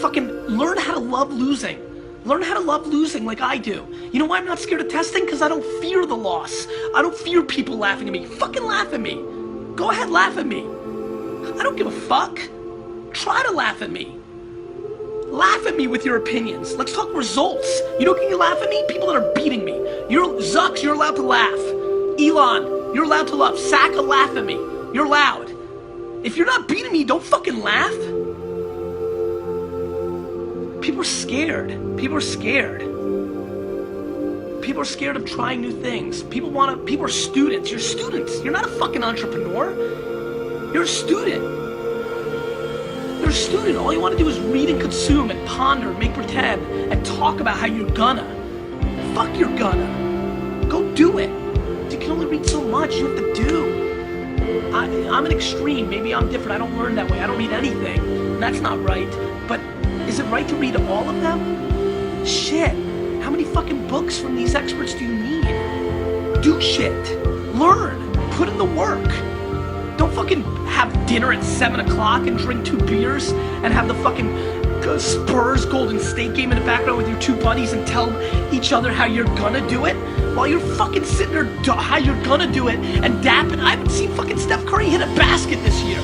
fucking learn how to love losing. Learn how to love losing like I do. You know why I'm not scared of testing? Because I don't fear the loss. I don't fear people laughing at me. Fucking laugh at me. Go ahead, laugh at me. I don't give a fuck. Try to laugh at me. Laugh at me with your opinions. Let's talk results. You know, can you laugh at me? People that are beating me. Zucks, you're allowed to laugh. Elon, you're allowed to laugh. Saka, laugh at me. You're loud. If you're not beating me, don't fucking laugh. People are scared. People are scared. People are scared of trying new things. People are students. You're students. You're not a fucking entrepreneur. You're a student. You're a student. All you want to do is read and consume and ponder, make pretend, and talk about how you're gonna. Fuck you're gonna. Go do it. You can only read so much. You have to do. I'm an extreme. Maybe I'm different. I don't learn that way. I don't read anything. That's not right. But is it right to read all of them? Shit. How many fucking books from these experts do you need? Do shit. Learn. Put in the work. Don't fucking have dinner at 7 o'clock and drink 2 beers and have the fucking Spurs Golden State game in the background with your 2 buddies and tell each other how you're gonna do it while you're fucking sitting there how you're gonna do it and dapping. I haven't seen fucking Steph Curry hit a basket this year.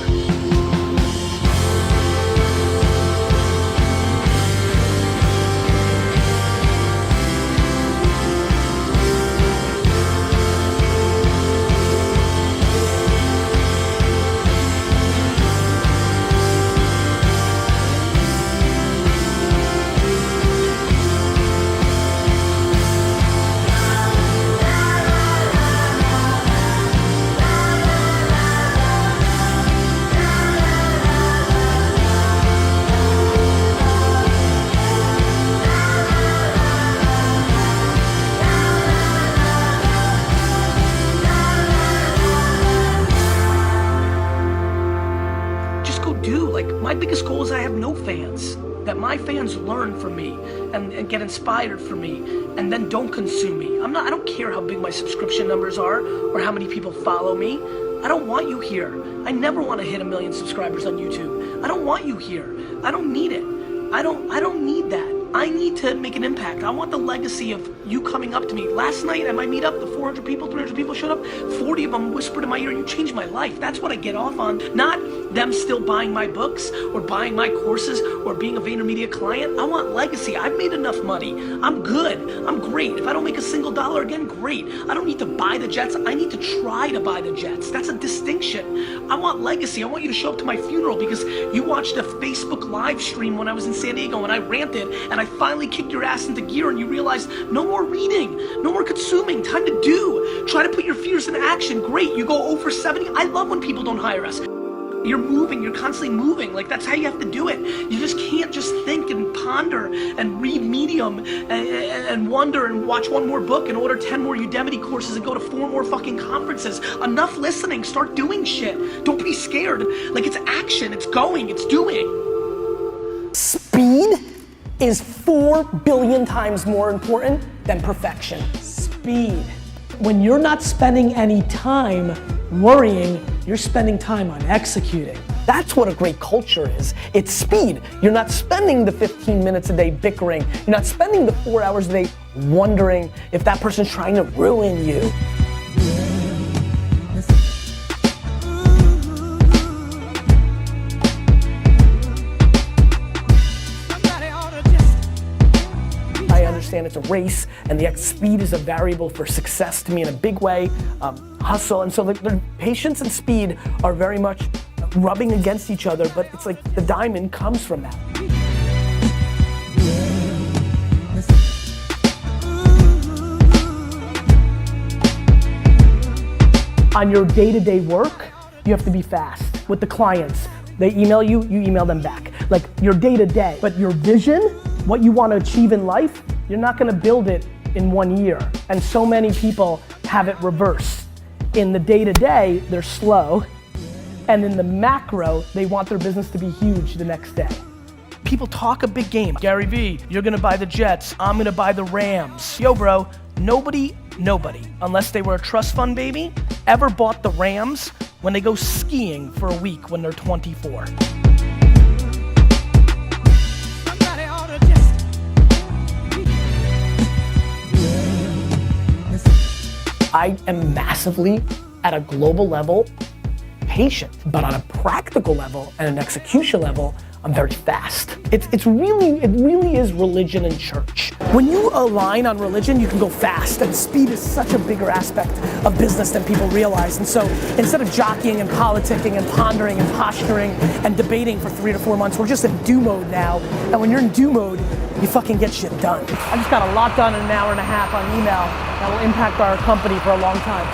My biggest goal is I have no fans. That my fans learn from me and get inspired from me and then don't consume me. I don't care how big my subscription numbers are or how many people follow me. I don't want you here. I never want to hit 1 million subscribers on YouTube. I don't want you here. I don't need it. I don't need that. I need to make an impact. I want the legacy of you coming up to me. Last night at my meetup, the 400 people, 300 people showed up. 40 of them whispered in my ear, "You changed my life." That's what I get off on. Not them still buying my books or buying my courses or being a VaynerMedia client. I want legacy. I've made enough money. I'm good. I'm great. If I don't make a single dollar again, great. I don't need to buy the jets. I need to try to buy the jets. That's a distinction. I want legacy. I want you to show up to my funeral because you watched a Facebook live stream when I was in San Diego and I ranted and I finally kicked your ass into gear and you realized no more reading, no more consuming, time to do. Try to put your fears into action. Great, you go over 70. I love when people don't hire us. You're moving, you're constantly moving. Like, that's how you have to do it. You just can't just think and ponder and read Medium and wonder and watch 1 more book and order 10 more Udemy courses and go to 4 more fucking conferences. Enough listening, start doing shit. Don't be scared. Like, it's action, it's going, it's doing. Speed is 4 billion times more important than perfection. Speed. When you're not spending any time worrying, you're spending time on executing. That's what a great culture is. It's speed. You're not spending the 15 minutes a day bickering. You're not spending the 4 hours a day wondering if that person's trying to ruin you. It's a race, and the speed is a variable for success to me in a big way. Hustle, and so the patience and speed are very much rubbing against each other, but it's like the diamond comes from that. On your day-to-day work, you have to be fast with the clients. They email you, you email them back. Like your day-to-day, but your vision, what you want to achieve in life, you're not gonna build it in 1 year. And so many people have it reversed. In the day-to-day, they're slow. And in the macro, they want their business to be huge the next day. People talk a big game. Gary Vee, you're gonna buy the Jets, I'm gonna buy the Rams. Yo bro, nobody, unless they were a trust fund baby, ever bought the Rams when they go skiing for a week when they're 24. I am massively, at a global level, patient. But on a practical level and an execution level, I'm very fast. It really is religion and church. When you align on religion, you can go fast, and speed is such a bigger aspect of business than people realize. And so instead of jockeying and politicking and pondering and posturing and debating for 3 to 4 months, we're just in do mode now. And when you're in do mode, you fucking get shit done. I just got a lot done in an hour and a half on email that will impact our company for a long time.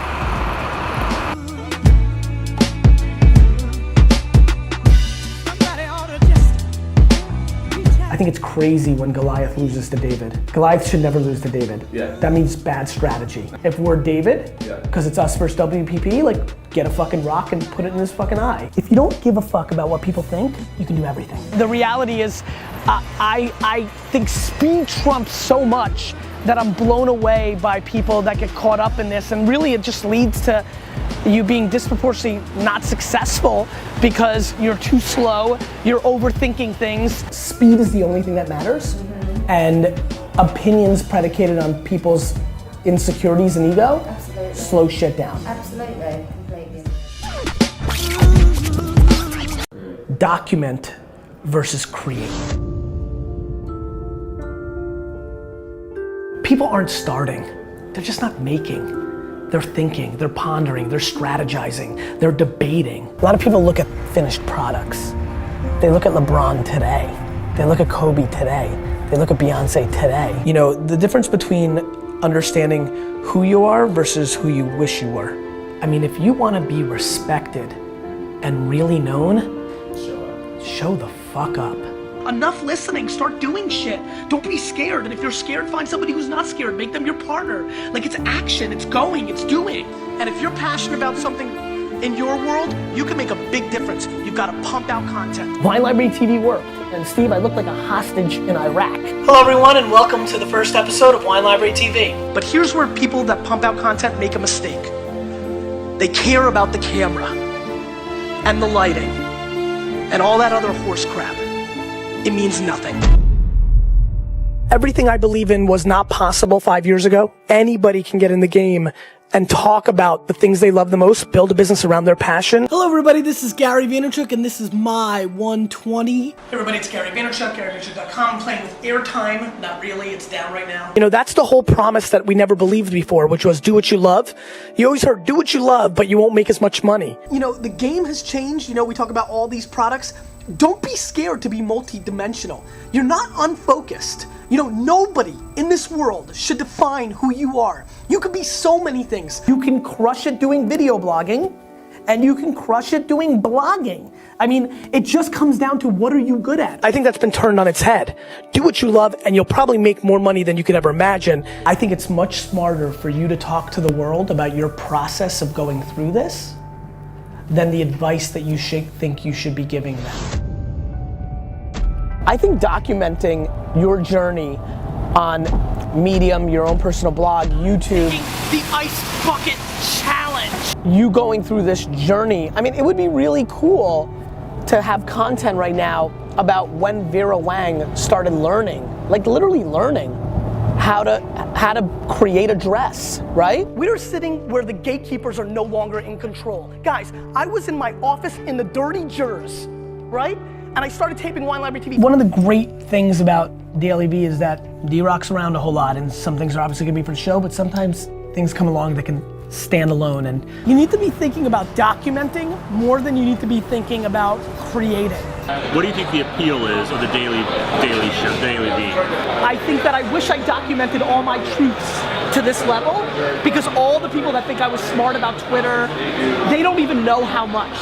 I think it's crazy when Goliath loses to David. Goliath should never lose to David. Yeah. That means bad strategy. If we're David, because it's us versus WPP, like get a fucking rock and put it in his fucking eye. If you don't give a fuck about what people think, you can do everything. The reality is, I think speed trumps so much that I'm blown away by people that get caught up in this, and really it just leads to you being disproportionately not successful because you're too slow, you're overthinking things. Speed is the only thing that matters, and opinions predicated on people's insecurities and ego slow shit down. Absolutely, completely. Document versus create. People aren't starting, they're just not making. They're thinking, they're pondering, they're strategizing, they're debating. A lot of people look at finished products. They look at LeBron today. They look at Kobe today. They look at Beyonce today. You know, the difference between understanding who you are versus who you wish you were. I mean, if you want to be respected and really known, show the fuck up. Enough listening, start doing shit. Don't be scared, and if you're scared, find somebody who's not scared. Make them your partner. Like, it's action, it's going, it's doing. And if you're passionate about something in your world, you can make a big difference. You've got to pump out content. Wine Library TV worked. And Steve, I look like a hostage in Iraq. Hello everyone, and welcome to the first episode of Wine Library TV. But here's where people that pump out content make a mistake. They care about the camera and the lighting and all that other horse crap. It means nothing. Everything I believe in was not possible 5 years ago. Anybody can get in the game and talk about the things they love the most, build a business around their passion. Hello everybody, this is Gary Vaynerchuk, and this is my 120. Hey everybody, it's Gary Vaynerchuk, GaryVaynerchuk.com. I'm playing with airtime. Not really, it's down right now. You know, that's the whole promise that we never believed before, which was do what you love. You always heard do what you love, but you won't make as much money. You know, the game has changed. You know, we talk about all these products. Don't be scared to be multi-dimensional. You're not unfocused. You know, nobody in this world should define who you are. You can be so many things. You can crush it doing video blogging, and you can crush it doing blogging. I mean, it just comes down to what are you good at? I think that's been turned on its head. Do what you love, and you'll probably make more money than you could ever imagine. I think it's much smarter for you to talk to the world about your process of going through this than the advice that you think you should be giving them. I think documenting your journey on Medium, your own personal blog, YouTube, The Ice Bucket Challenge. you going through this journey, I mean, it would be really cool to have content right now about when Vera Wang started learning, like literally learning how to create a dress, right? We are sitting where the gatekeepers are no longer in control. Guys, I was in my office in the dirty jers, right? And I started taping Wine Library TV. One of the great things about DailyVee is that D-Rock's around a whole lot, and some things are obviously gonna be for the show, but sometimes things come along that can stand alone, and you need to be thinking about documenting more than you need to be thinking about creating. What do you think the appeal is of the Daily Show, DailyVee? I think that I wish I documented all my truths to this level, because all the people that think I was smart about Twitter, they don't even know how much.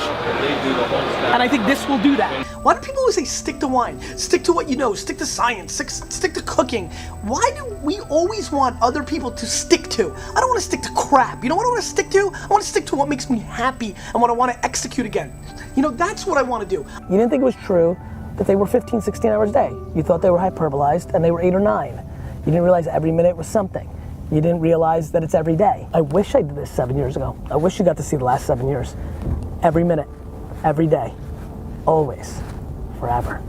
And I think this will do that. Why do people always say stick to wine? Stick to what you know, stick to science, stick to cooking. Why do we always want other people to stick to? I don't want to stick to crap. You know what I want to stick to? I want to stick to what makes me happy and what I want to execute again. You know, that's what I want to do. You didn't think it was true that they were 15, 16 hours a day. You thought they were hyperbolized and they were 8 or 9. You didn't realize every minute was something. You didn't realize that it's every day. I wish I did this 7 years ago. I wish you got to see the last 7 years. Every minute, every day, always, forever.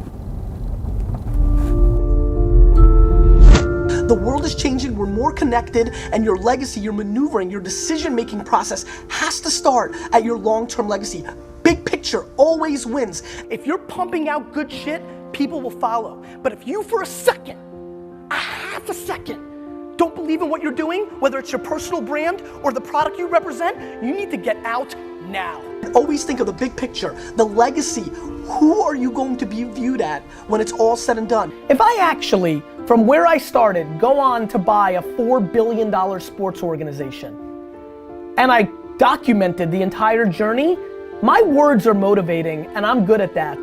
The world is changing, we're more connected, and your legacy, your maneuvering, your decision-making process has to start at your long-term legacy. Big picture always wins. If you're pumping out good shit, people will follow. But if you for a second, a half a second, don't believe in what you're doing, whether it's your personal brand or the product you represent, you need to get out now. Always think of the big picture, the legacy. Who are you going to be viewed at when it's all said and done? If I actually, from where I started, go on to buy a $4 billion sports organization, and I documented the entire journey, my words are motivating and I'm good at that.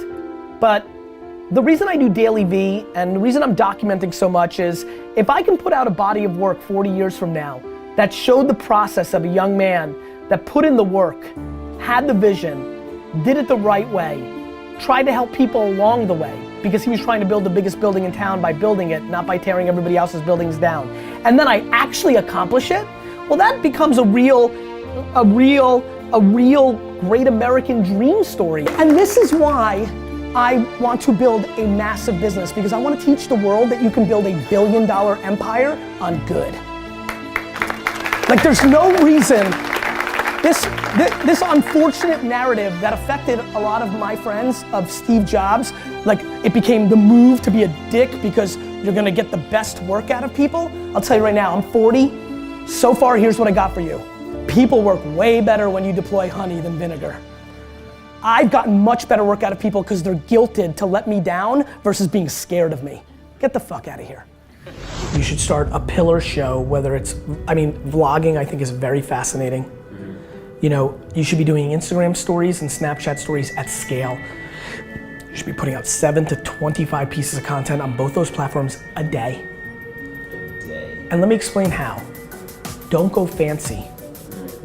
But the reason I do DailyVee and the reason I'm documenting so much is if I can put out a body of work 40 years from now that showed the process of a young man that put in the work, had the vision, did it the right way, tried to help people along the way because he was trying to build the biggest building in town by building it, not by tearing everybody else's buildings down. And then I actually accomplish it, well that becomes a real great American dream story. And this is why I want to build a massive business, because I want to teach the world that you can build $1 billion empire on good. Like there's no reason, this unfortunate narrative that affected a lot of my friends of Steve Jobs, like it became the move to be a dick because you're gonna get the best work out of people. I'll tell you right now, I'm 40. So far, here's what I got for you. People work way better when you deploy honey than vinegar. I've gotten much better work out of people because they're guilted to let me down versus being scared of me. Get the fuck out of here. You should start a pillar show, whether it's, vlogging I think is very fascinating. You know, you should be doing Instagram stories and Snapchat stories at scale. You should be putting out 7 to 25 pieces of content on both those platforms a day. And let me explain how. Don't go fancy.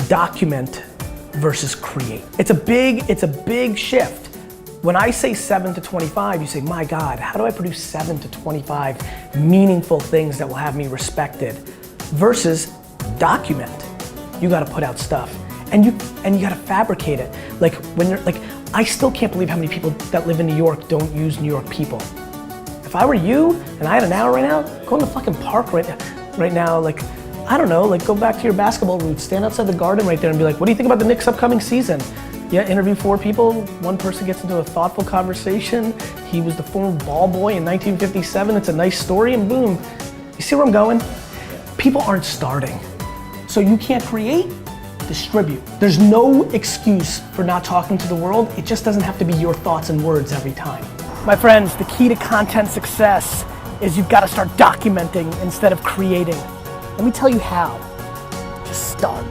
Document versus create. It's a big shift. When I say 7 to 25, you say, my God, how do I produce 7 to 25 meaningful things that will have me respected? Versus document. You gotta put out stuff. And you gotta fabricate it. Like when you're I still can't believe how many people that live in New York don't use New York people. If I were you and I had an hour right now, go in the fucking park right now, I don't know, go back to your basketball roots, stand outside the garden right there and be like, what do you think about the Knicks' upcoming season? Yeah, interview 4 people, one person gets into a thoughtful conversation, he was the former ball boy in 1957, it's a nice story, and boom. You see where I'm going? People aren't starting. So you can't create, distribute. There's no excuse for not talking to the world, it just doesn't have to be your thoughts and words every time. My friends, the key to content success is you've got to start documenting instead of creating. Let me tell you how. Just start.